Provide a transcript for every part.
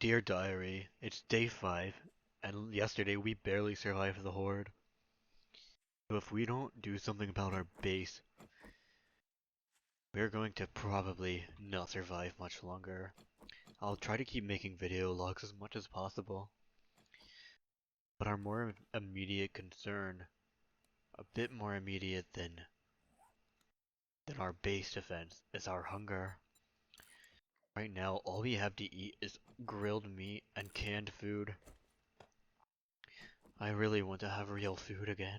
Dear Diary, it's day 5, and yesterday we barely survived the horde. So if we don't do something about our base, we're going to probably not survive much longer. I'll try to keep making video logs as much as possible. But our more immediate concern, a bit more immediate than our base defense, is our hunger. Right now, all we have to eat is grilled meat and canned food. I really want to have real food again.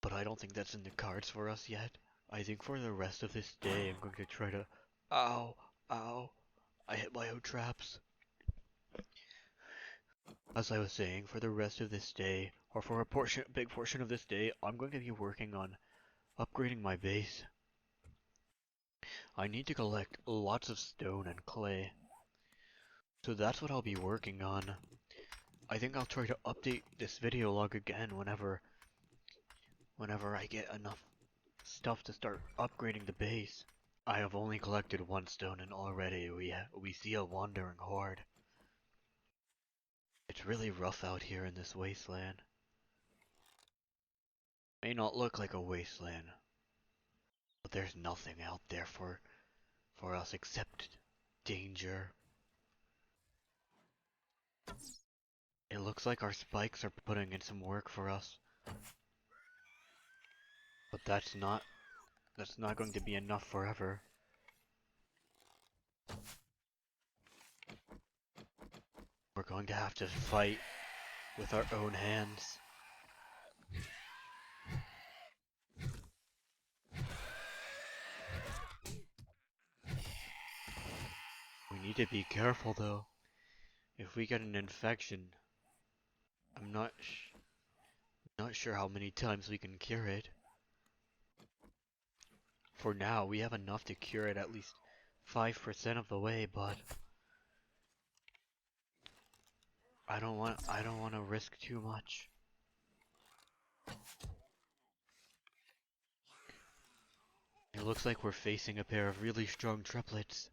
But I don't think that's in the cards for us yet. I think for the rest of this day, I'm going to try to... Ow! Ow! I hit my own traps. As I was saying, for the rest of this day, or for a big portion of this day, I'm going to be working on upgrading my base. I need to collect lots of stone and clay. So that's what I'll be working on. I think I'll try to update this video log again whenever I get enough stuff to start upgrading the base. I have only collected one stone and already we see a wandering horde. It's really rough out here in this wasteland. May not look like a wasteland, but there's nothing out there for us except danger. It looks like our spikes are putting in some work for us. But that's not going to be enough forever. We're going to have to fight with our own hands. We need to be careful though. If we get an infection, I'm not sure how many times we can cure it. For now, we have enough to cure it at least 5% of the way, but I don't want to risk too much. It looks like we're facing a pair of really strong triplets.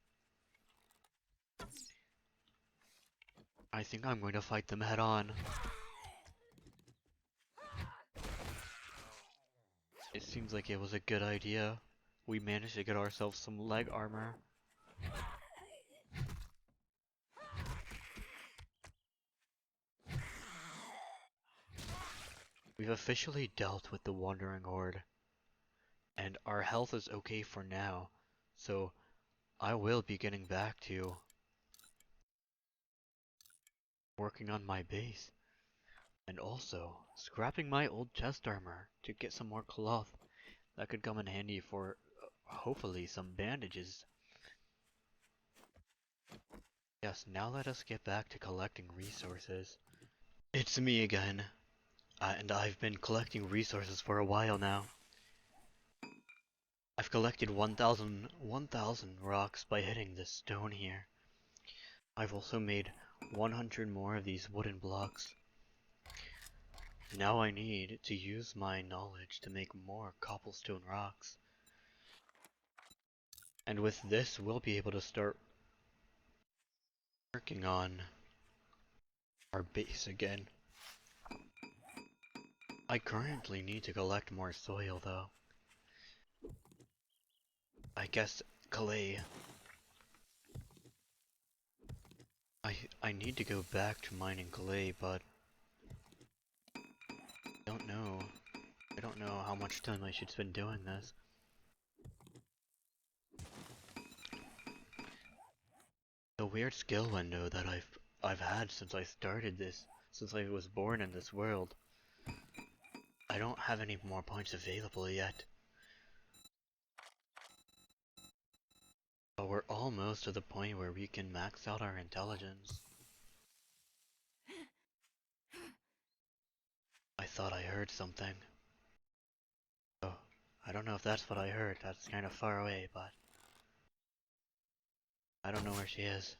I think I'm going to fight them head on. It seems like it was a good idea. We managed to get ourselves some leg armor. We've officially dealt with the wandering horde, and our health is okay for now, so I will be getting back to working on my base, and also scrapping my old chest armor to get some more cloth that could come in handy for hopefully some bandages. Yes, now let us get back to collecting resources. It's me again, and I've been collecting resources for a while now. I've collected 1,000 rocks by hitting this stone here. I've also made 100 more of these wooden blocks. Now I need to use my knowledge to make more cobblestone rocks. And with this, we'll be able to start working on our base again. I currently need to collect more soil though. I guess clay. I need to go back to mining clay, but I don't know how much time I should spend doing this. The weird skill window that I've had since I started this, since I was born in this world. I don't have any more points available yet. But we're almost to the point where we can max out our intelligence. I thought I heard something. Oh, I don't know if that's what I heard. That's kind of far away, but I don't know where she is.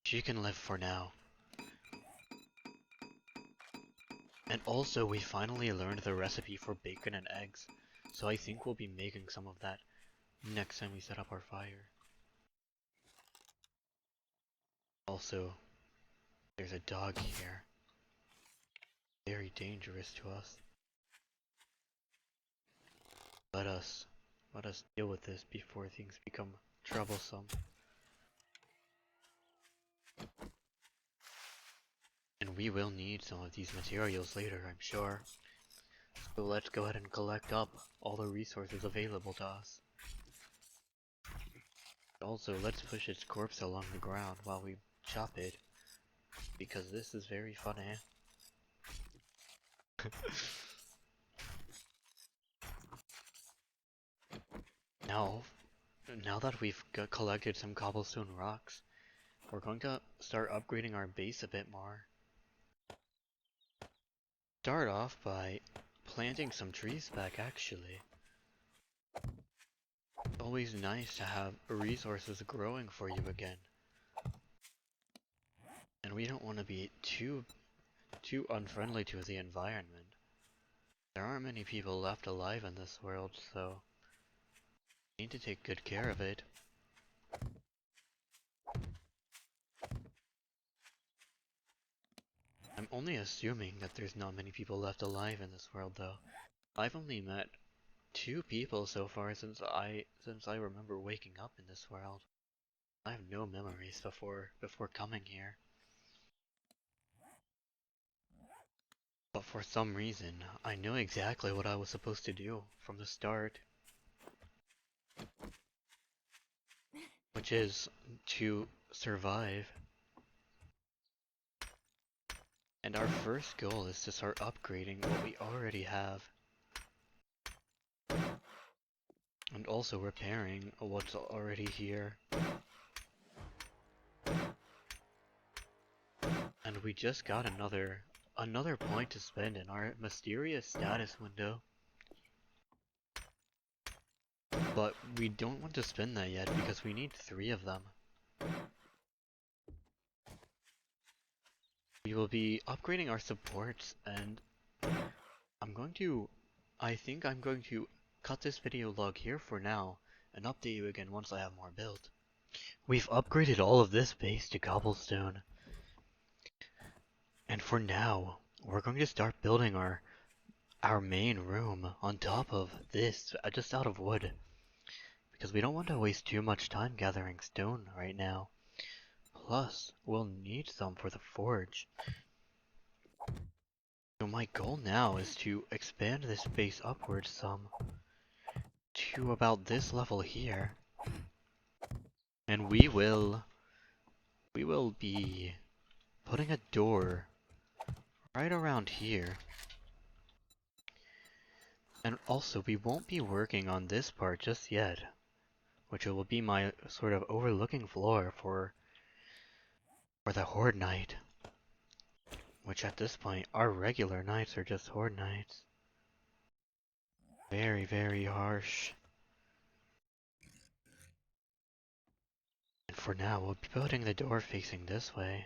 She can live for now. And also, we finally learned the recipe for bacon and eggs, so I think we'll be making some of that next time we set up our fire. Also, there's a dog here. Very dangerous to us. Let us deal with this before things become troublesome. And we will need some of these materials later, I'm sure. So let's go ahead and collect up all the resources available to us. Also, let's push its corpse along the ground while we chop it, because this is very funny. Now that we've collected some cobblestone rocks, we're going to start upgrading our base a bit more. Start off by planting some trees back, actually. Always nice to have resources growing for you again. And we don't want to be too unfriendly to the environment. There aren't many people left alive in this world, so we need to take good care of it. I'm only assuming that there's not many people left alive in this world, though. I've only met 2 people so far since I remember waking up in this world. I have no memories before coming here. But for some reason, I knew exactly what I was supposed to do from the start. Which is to survive. And our first goal is to start upgrading what we already have. And also repairing what's already here. And we just got another point to spend in our mysterious status window. But we don't want to spend that yet because we need 3 of them. We will be upgrading our supports, and I think I'm going to cut this video log here for now and update you again once I have more built. We've upgraded all of this base to cobblestone. And for now, we're going to start building our main room on top of this, just out of wood. Because we don't want to waste too much time gathering stone right now. Plus, we'll need some for the forge. So my goal now is to expand this base upwards some to about this level here. And we will be putting a door right around here. And also, we won't be working on this part just yet, which will be my sort of overlooking floor for the horde night. Which at this point, our regular nights are just horde nights. Very, very harsh. And for now, we'll be putting the door facing this way.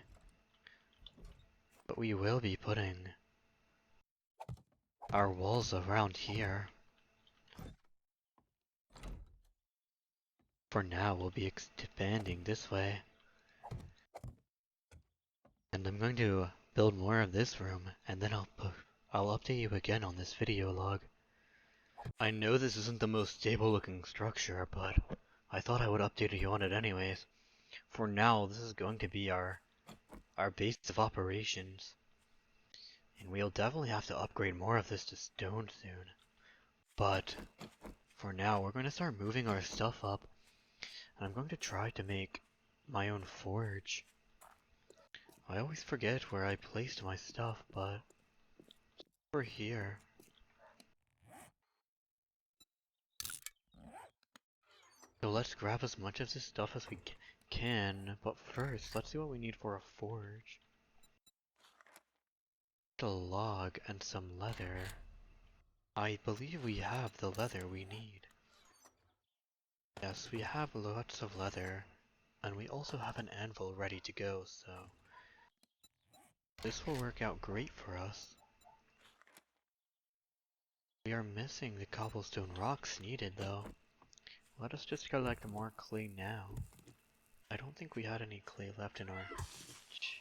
But we will be putting our walls around here. For now, we'll be expanding this way. And I'm going to build more of this room, and then I'll update you again on this video log. I know this isn't the most stable looking structure, but I thought I would update you on it anyways. For now, this is going to be our base of operations. And we'll definitely have to upgrade more of this to stone soon. But for now, we're going to start moving our stuff up. And I'm going to try to make my own forge. I always forget where I placed my stuff, but it's over here. So let's grab as much of this stuff as we can, but first, let's see what we need for a forge. A log and some leather. I believe we have the leather we need. Yes, we have lots of leather, and we also have an anvil ready to go, so this will work out great for us. We are missing the cobblestone rocks needed though. Let us just collect more clay now. I don't think we had any clay left in our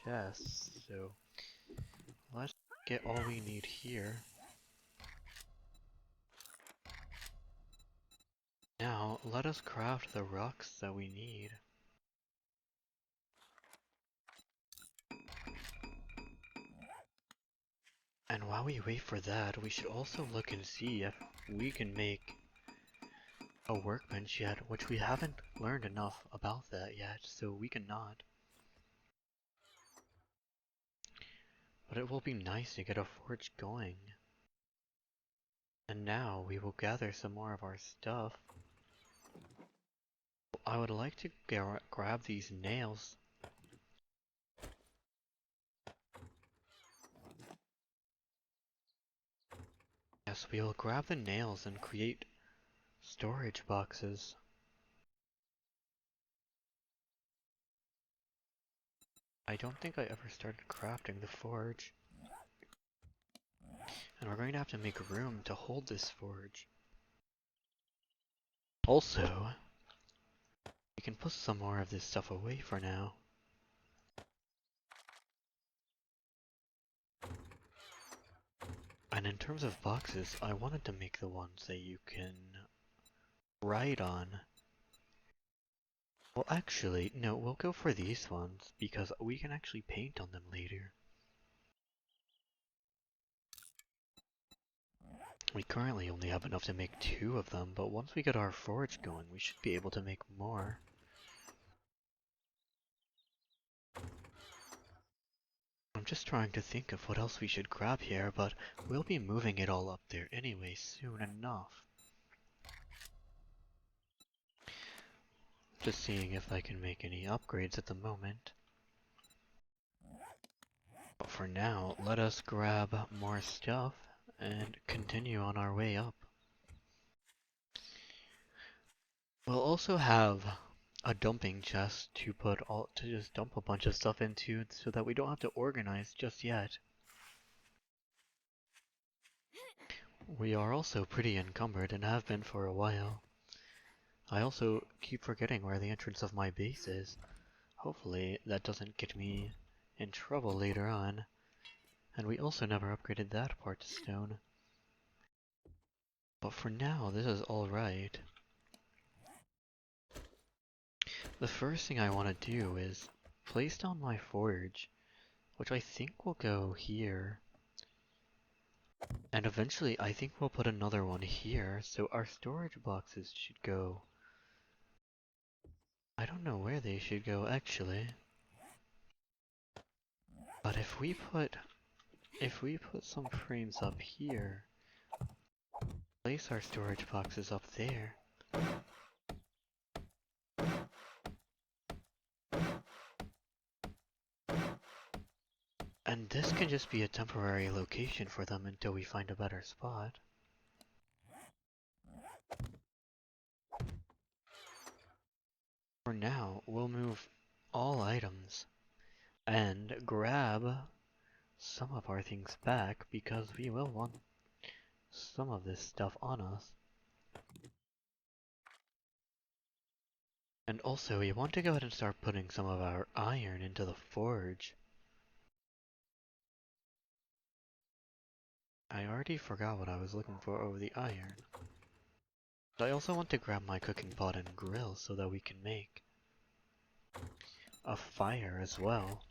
chests, so let's get all we need here. Now, let us craft the rocks that we need. And while we wait for that, we should also look and see if we can make a workbench yet, which we haven't learned enough about that yet, so we cannot. But it will be nice to get a forge going. And now we will gather some more of our stuff. I would like to grab these nails. Yes, we will grab the nails and create storage boxes. I don't think I ever started crafting the forge. And we're going to have to make room to hold this forge. Also, we can put some more of this stuff away for now. And in terms of boxes, I wanted to make the ones that you can write on. Well, actually, no, we'll go for these ones, because we can actually paint on them later. We currently only have enough to make 2 of them, but once we get our forge going, we should be able to make more. I'm just trying to think of what else we should grab here, but we'll be moving it all up there anyway soon enough. Just seeing if I can make any upgrades at the moment. But for now, let us grab more stuff and continue on our way up. We'll also have a dumping chest to just dump a bunch of stuff into so that we don't have to organize just yet. We are also pretty encumbered and have been for a while. I also keep forgetting where the entrance of my base is. Hopefully that doesn't get me in trouble later on. And we also never upgraded that part to stone. But for now, this is alright. The first thing I want to do is place down my forge, which I think will go here. And eventually I think we'll put another one here, so our storage boxes should go. I don't know where they should go actually. But if we put some frames up here, place our storage boxes up there. And this can just be a temporary location for them until we find a better spot. For now, we'll move all items and grab some of our things back because we will want some of this stuff on us. And also, we want to go ahead and start putting some of our iron into the forge. I already forgot what I was looking for over the iron. But I also want to grab my cooking pot and grill so that we can make a fire as well.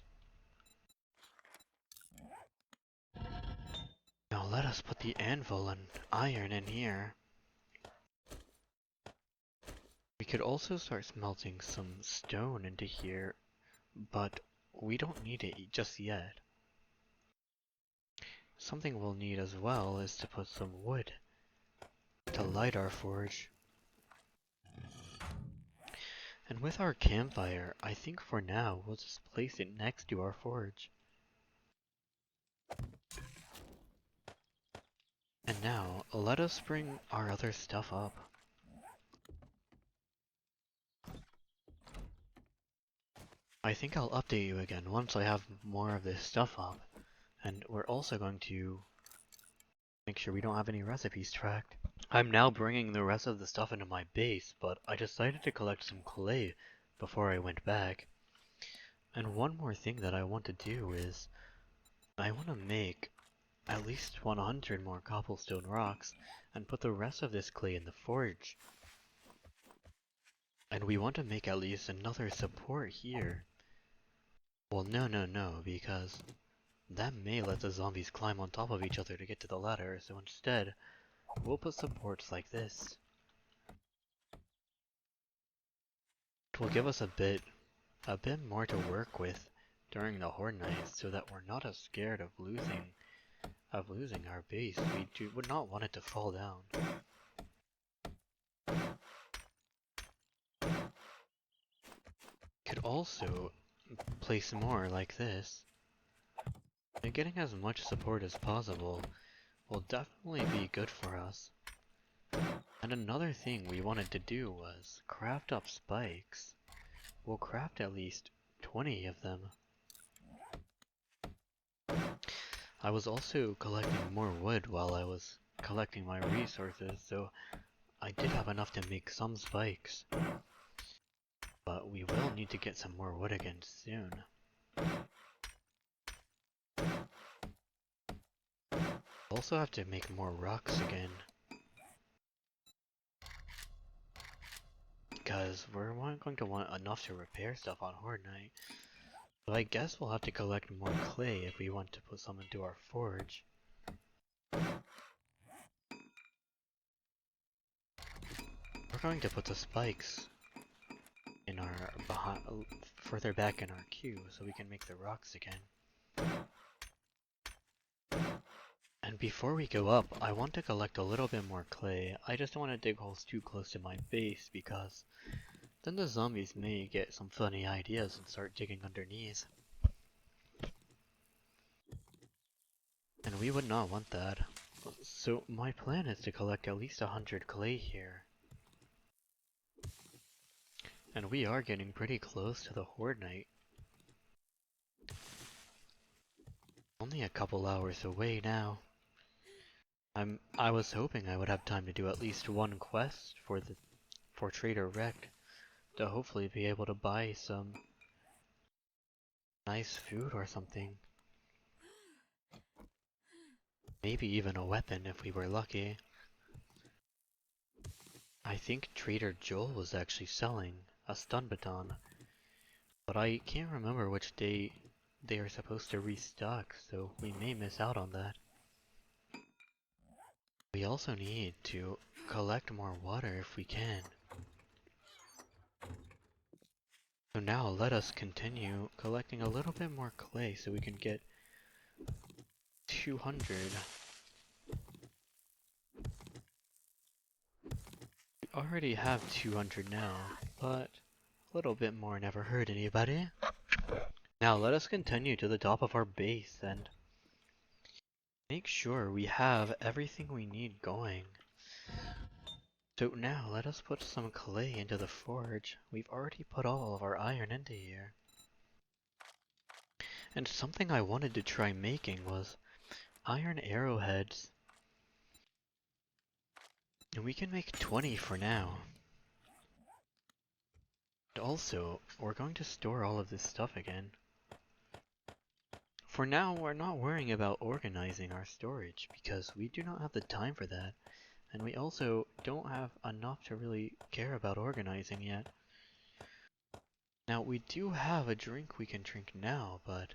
Now let us put the anvil and iron in here. We could also start smelting some stone into here, but we don't need it just yet. Something we'll need as well is to put some wood to light our forge. And with our campfire, I think for now we'll just place it next to our forge. And now, let us bring our other stuff up. I think I'll update you again once I have more of this stuff up. And we're also going to Make sure we don't have any recipes tracked. I'm now bringing the rest of the stuff into my base, but I decided to collect some clay before I went back. And one more thing that I want to do is, I want to make at least 100 more cobblestone rocks and put the rest of this clay in the forge. And we want to make at least another support here. Well, no, because that may let the zombies climb on top of each other to get to the ladder, so instead, we'll put supports like this. It will give us a bit more to work with during the horde nights, so that we're not as scared of losing our base. We would not want it to fall down. Could also place more like this. And getting as much support as possible will definitely be good for us. And another thing we wanted to do was craft up spikes. We'll craft at least 20 of them. I was also collecting more wood while I was collecting my resources, so I did have enough to make some spikes. But we will need to get some more wood again soon. Also have to make more rocks again. Because we're going to want enough to repair stuff on Horde Night. So I guess we'll have to collect more clay if we want to put some into our forge. We're going to put the spikes in our further back in our queue so we can make the rocks again. And before we go up, I want to collect a little bit more clay. I just don't want to dig holes too close to my base because then the zombies may get some funny ideas and start digging underneath. And we would not want that. So my plan is to collect at least 100 clay here. And we are getting pretty close to the Horde Night. Only a couple hours away now. I was hoping I would have time to do at least one quest for Trader Wrecked to hopefully be able to buy some nice food or something. Maybe even a weapon if we were lucky. I think Trader Joel was actually selling a stun baton, but I can't remember which day they are supposed to restock, so we may miss out on that. We also need to collect more water if we can. So now let us continue collecting a little bit more clay so we can get 200. We already have 200 now, but a little bit more never hurt anybody. Now let us continue to the top of our base and make sure we have everything we need going. So now let us put some clay into the forge. We've already put all of our iron into here. And something I wanted to try making was iron arrowheads. And we can make 20 for now. And also, we're going to store all of this stuff again. For now, we're not worrying about organizing our storage, because we do not have the time for that. And we also don't have enough to really care about organizing yet. Now, we do have a drink we can drink now, but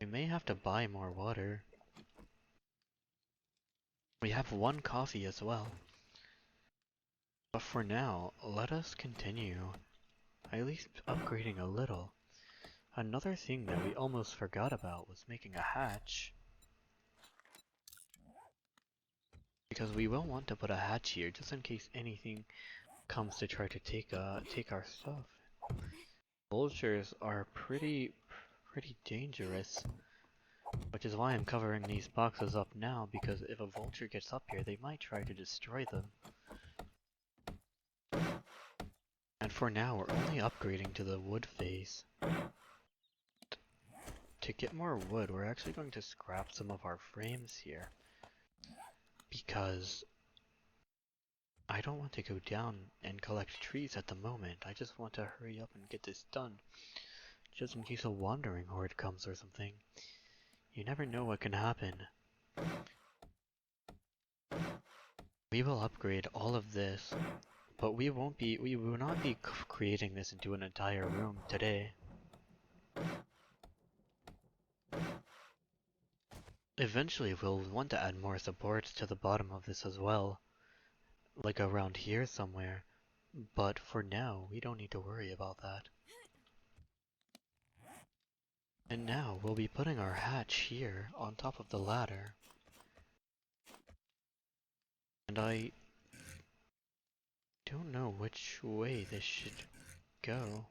we may have to buy more water. We have one coffee as well. But for now, let us continue, at least upgrading a little. Another thing that we almost forgot about was making a hatch. Because we will want to put a hatch here, just in case anything comes to try to take our stuff. Vultures are pretty dangerous, which is why I'm covering these boxes up now, because if a vulture gets up here, they might try to destroy them. And for now, we're only upgrading to the wood phase. To get more wood, we're actually going to scrap some of our frames here. because I don't want to go down and collect trees at the moment. I just want to hurry up and get this done. Just in case a wandering horde comes or something. You never know what can happen. We will upgrade all of this, but we will not be creating this into an entire room today. Eventually we'll want to add more supports to the bottom of this as well, like around here somewhere, but for now we don't need to worry about that. And now we'll be putting our hatch here on top of the ladder. And I don't know which way this should go.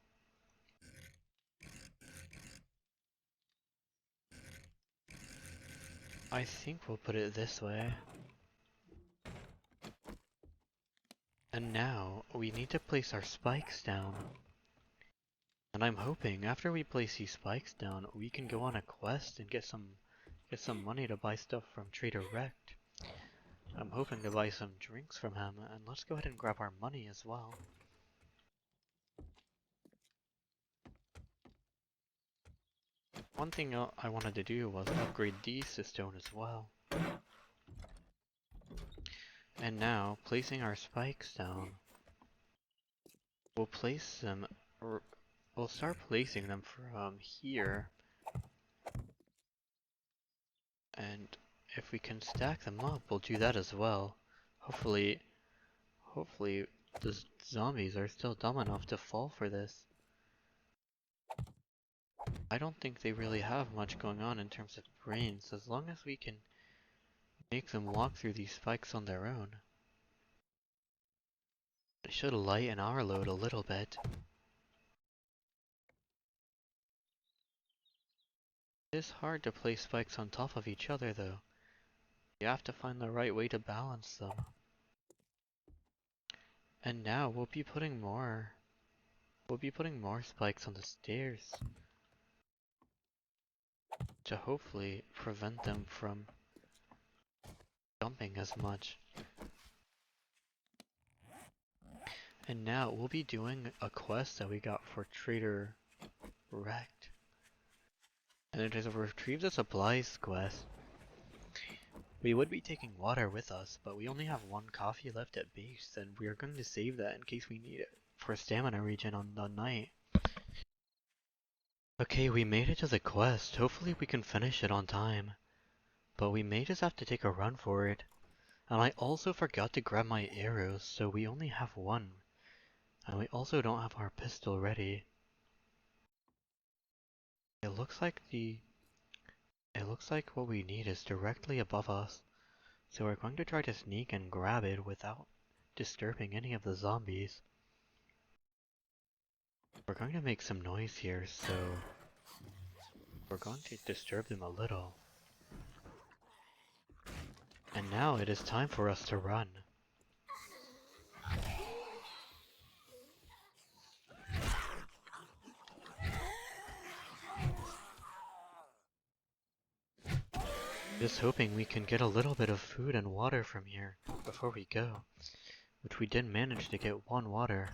I think we'll put it this way. And now we need to place our spikes down. And I'm hoping after we place these spikes down, we can go on a quest and get some money to buy stuff from Trader Rect. I'm hoping to buy some drinks from him, and let's go ahead and grab our money as well. One thing I wanted to do was upgrade these to stone as well. And now, placing our spikes down, we'll place them, we'll start placing them from here. And if we can stack them up, we'll do that as well. Hopefully the zombies are still dumb enough to fall for this. I don't think they really have much going on in terms of brains, as long as we can make them walk through these spikes on their own. It should lighten our load a little bit. It is hard to place spikes on top of each other though. You have to find the right way to balance them. And now we'll be putting more spikes on the stairs to hopefully prevent them from jumping as much. And now we'll be doing a quest that we got for Trader Rect. And it is a retrieve the supplies quest. We would be taking water with us, but we only have one coffee left at base, and we are going to save that in case we need it for stamina regen on the night. Okay, we made it to the quest. Hopefully we can finish it on time. But we may just have to take a run for it. And I also forgot to grab my arrows, so we only have one. And we also don't have our pistol ready. It looks like what we need is directly above us. So we're going to try to sneak and grab it without disturbing any of the zombies. We're going to make some noise here, so we're going to disturb them a little. And now it is time for us to run. Just hoping we can get a little bit of food and water from here before we go, which we did manage to get one water.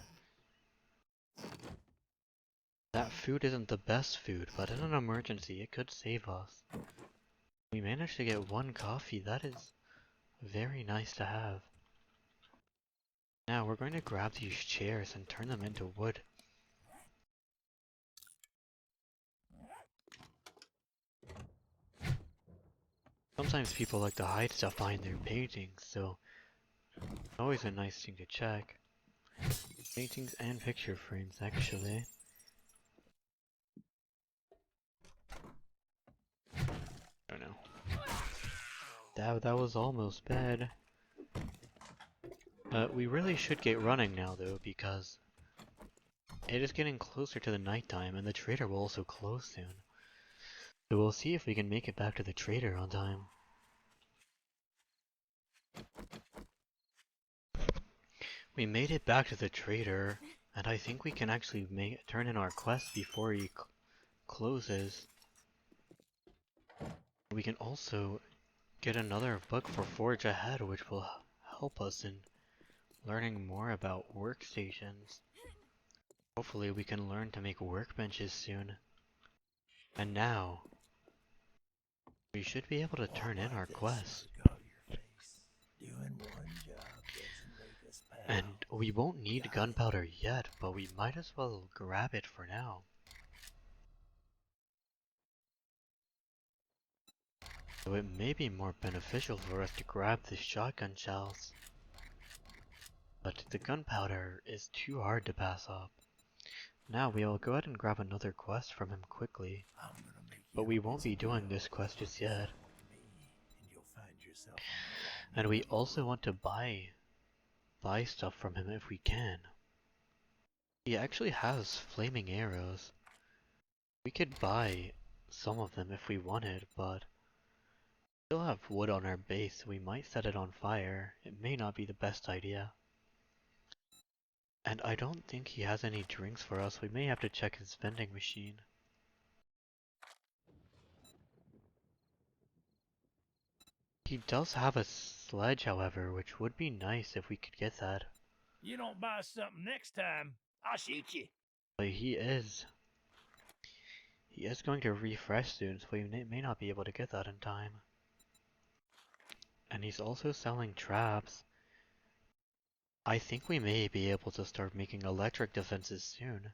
That food isn't the best food, but in an emergency it could save us. We managed to get one coffee. That is very nice to have. Now we're going to grab these chairs and turn them into wood. Sometimes people like to hide stuff behind their paintings, so it's always a nice thing to check. Paintings and picture frames, actually. Oh no. That was almost bad. We really should get running now though, because it is getting closer to the nighttime and the trader will also close soon. So we'll see if we can make it back to the trader on time. We made it back to the trader, and I think we can actually turn in our quest before he closes. We can also get another book for Forge Ahead, which will help us in learning more about workstations. Hopefully we can learn to make workbenches soon. And now, we should be able to turn in our quest. And we won't need gunpowder yet, but we might as well grab it for now. So it may be more beneficial for us to grab the shotgun shells. But the gunpowder is too hard to pass up. Now we will go ahead and grab another quest from him quickly. But we won't be doing this quest just yet. And we also want to buy stuff from him if we can. He actually has flaming arrows. We could buy some of them if we wanted, but we still have wood on our base, so we might set it on fire. It may not be the best idea. And I don't think he has any drinks for us. We may have to check his vending machine. He does have a sledge, however, which would be nice if we could get that. You don't buy something next time, I'll shoot you. But he is going to refresh soon, so we may not be able to get that in time. And he's also selling traps. I think we may be able to start making electric defenses soon.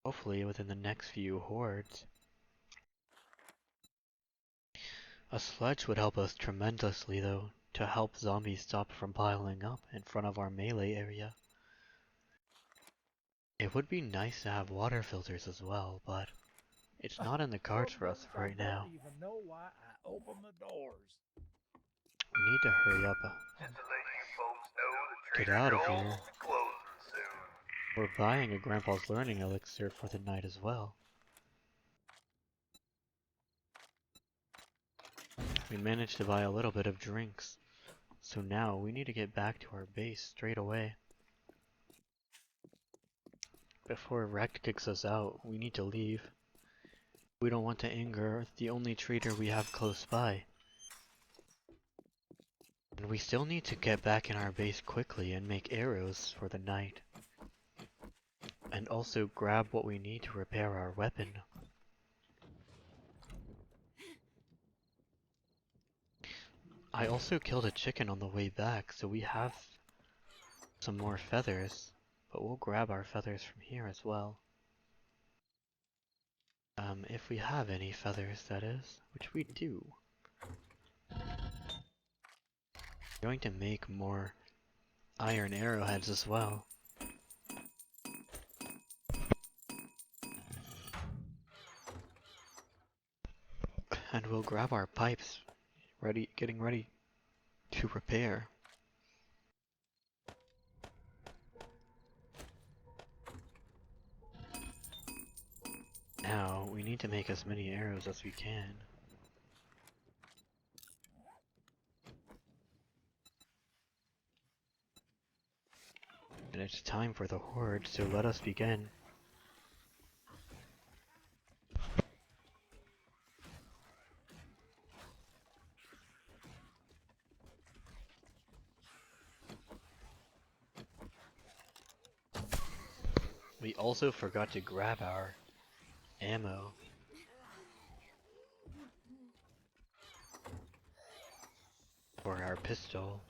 Hopefully within the next few hordes. A sledge would help us tremendously though, to help zombies stop from piling up in front of our melee area. It would be nice to have water filters as well, but it's not in the cards for us right now. I don't even know why I opened the doors. We need to hurry up. Get out of here. We're buying a Grandpa's Learning Elixir for the night as well. We managed to buy a little bit of drinks, so now we need to get back to our base straight away. Before Rekt kicks us out, we need to leave. We don't want to anger the only trader we have close by. And we still need to get back in our base quickly and make arrows for the night. And also grab what we need to repair our weapon. I also killed a chicken on the way back, so we have some more feathers. But we'll grab our feathers from here as well. If we have any feathers, that is, which we do. I'm going to make more iron arrowheads as well. And we'll grab our pipes, getting ready to repair. Now, we need to make as many arrows as we can. And it's time for the horde, so let us begin. We also forgot to grab our ammo. For our pistol.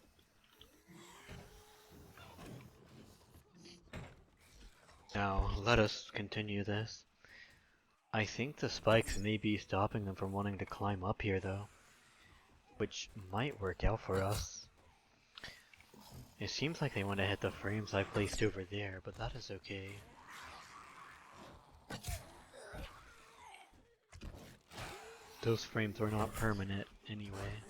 Now, let us continue this. I think the spikes may be stopping them from wanting to climb up here though, which might work out for us. It seems like they want to hit the frames I placed over there, but that is okay. Those frames are not permanent anyway.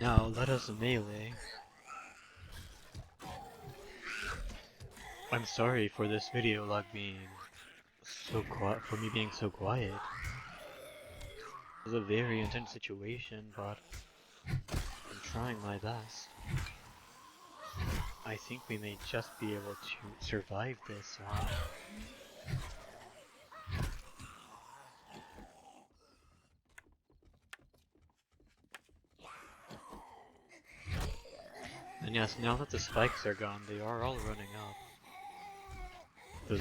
Now let us melee. I'm sorry for this video log being so quiet, for me being so quiet. It was a very intense situation, but I'm trying my best. I think we may just be able to survive this one. And yes, now that the spikes are gone, they are all running up. Though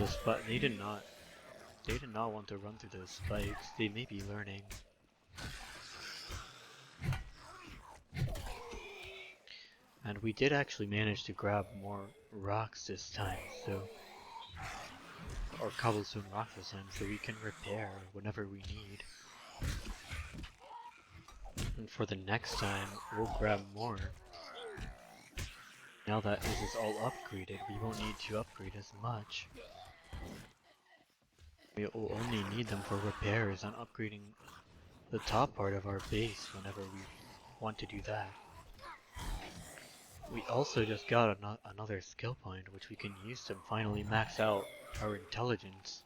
they did not want to run through those spikes. They may be learning. And we did actually manage to grab more rocks this time, so or cobblestone rocks this time, so we can repair whenever we need. And for the next time, we'll grab more. Now that this is all upgraded, we won't need to upgrade as much. We will only need them for repairs and upgrading the top part of our base whenever we want to do that. We also just got another skill point, which we can use to finally max out our intelligence.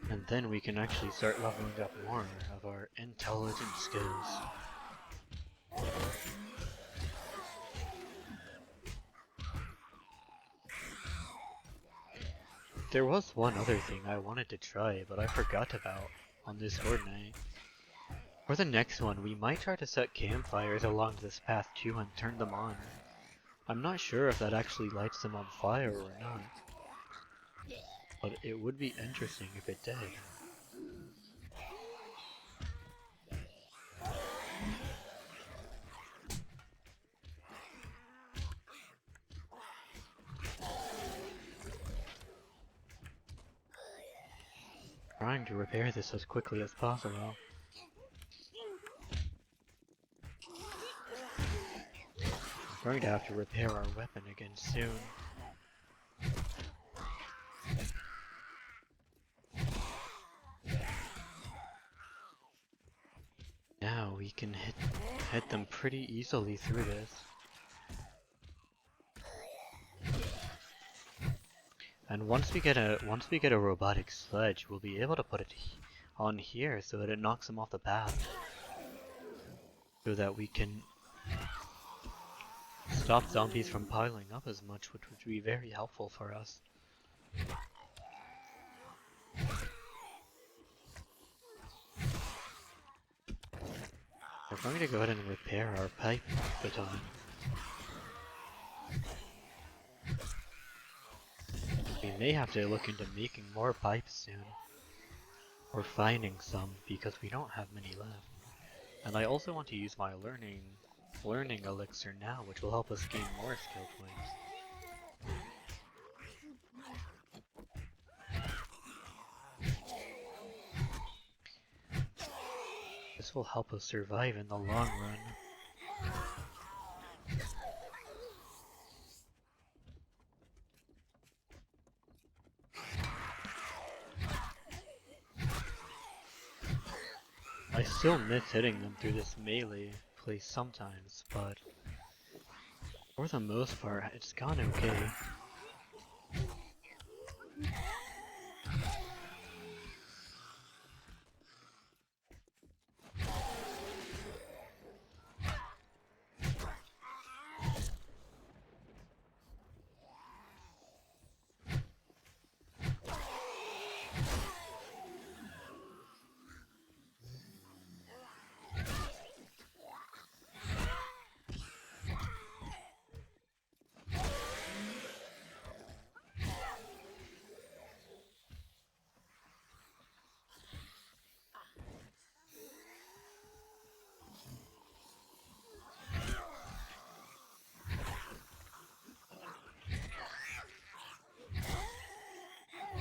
And then we can actually start leveling up more of our intelligence skills. There was one other thing I wanted to try, but I forgot about on this horde night. For the next one, we might try to set campfires along this path too and turn them on. I'm not sure if that actually lights them on fire or not, but it would be interesting if it did. Trying to repair this as quickly as possible. I'm going to have to repair our weapon again soon. Now we can hit them pretty easily through this. And once we get a robotic sledge, we'll be able to put it on here so that it knocks them off the path, so that we can stop zombies from piling up as much, which would be very helpful for us. We're going to go ahead and repair our pipe baton. We may have to look into making more pipes soon, or finding some, because we don't have many left. And I also want to use my learning elixir now, which will help us gain more skill points. This will help us survive in the long run. I still miss hitting them through this melee place sometimes, but for the most part, it's gone okay.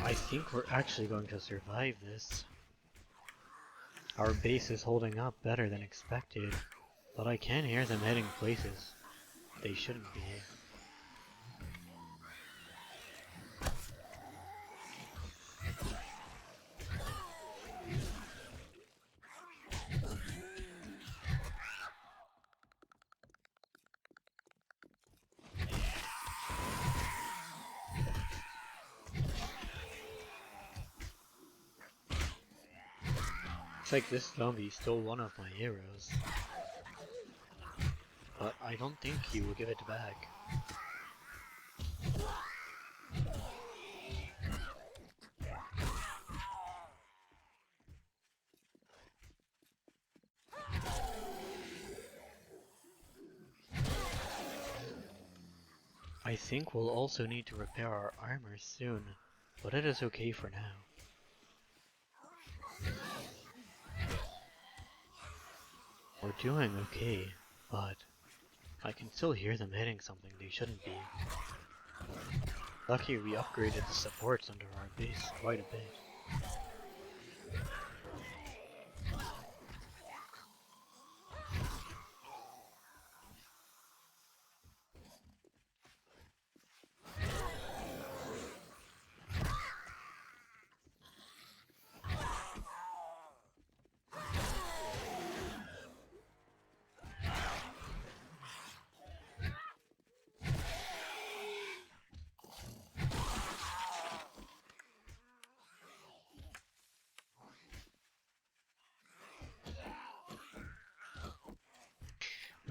I think we're actually going to survive this. Our base is holding up better than expected, but I can hear them heading places they shouldn't be. like this zombie stole one of my arrows. But I don't think he will give it back. I think we'll also need to repair our armor soon, but it is okay for now. We're doing okay, but I can still hear them hitting something they shouldn't be. Lucky we upgraded the supports under our base quite a bit.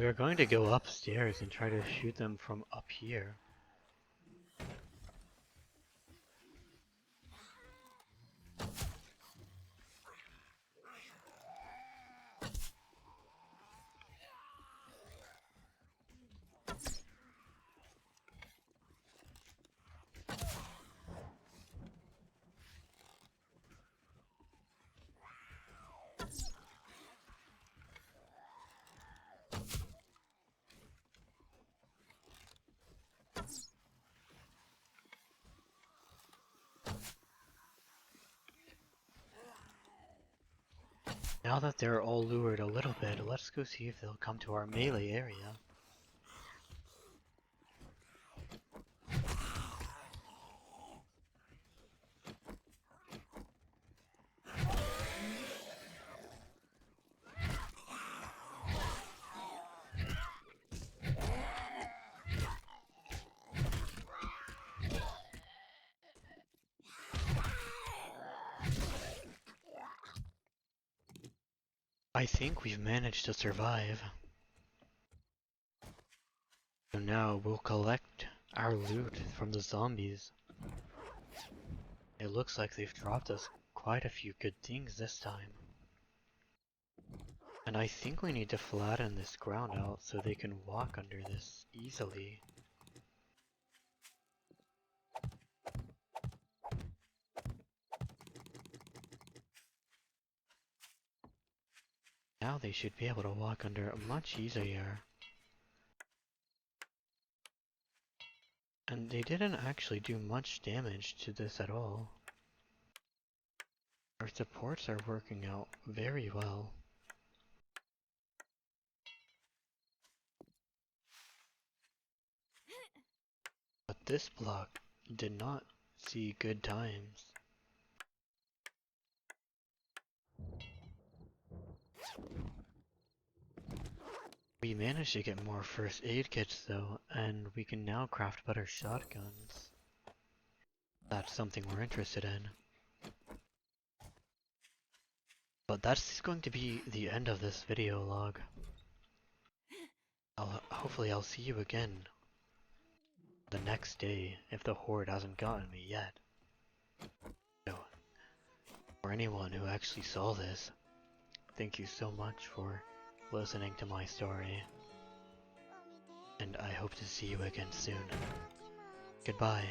We are going to go upstairs and try to shoot them from up here. Now that they're all lured a little bit, let's go see if they'll come to our melee area. I think we've managed to survive. So now we'll collect our loot from the zombies. It looks like they've dropped us quite a few good things this time. And I think we need to flatten this ground out so they can walk under this easily. Now they should be able to walk under much easier. And they didn't actually do much damage to this at all. Our supports are working out very well. But this block did not see good times. We managed to get more first aid kits though, and we can now craft better shotguns. That's something we're interested in. But that's going to be the end of this video log. Hopefully I'll see you again the next day if the horde hasn't gotten me yet. So, for anyone who actually saw this, thank you so much for listening to my story. And I hope to see you again soon. Goodbye.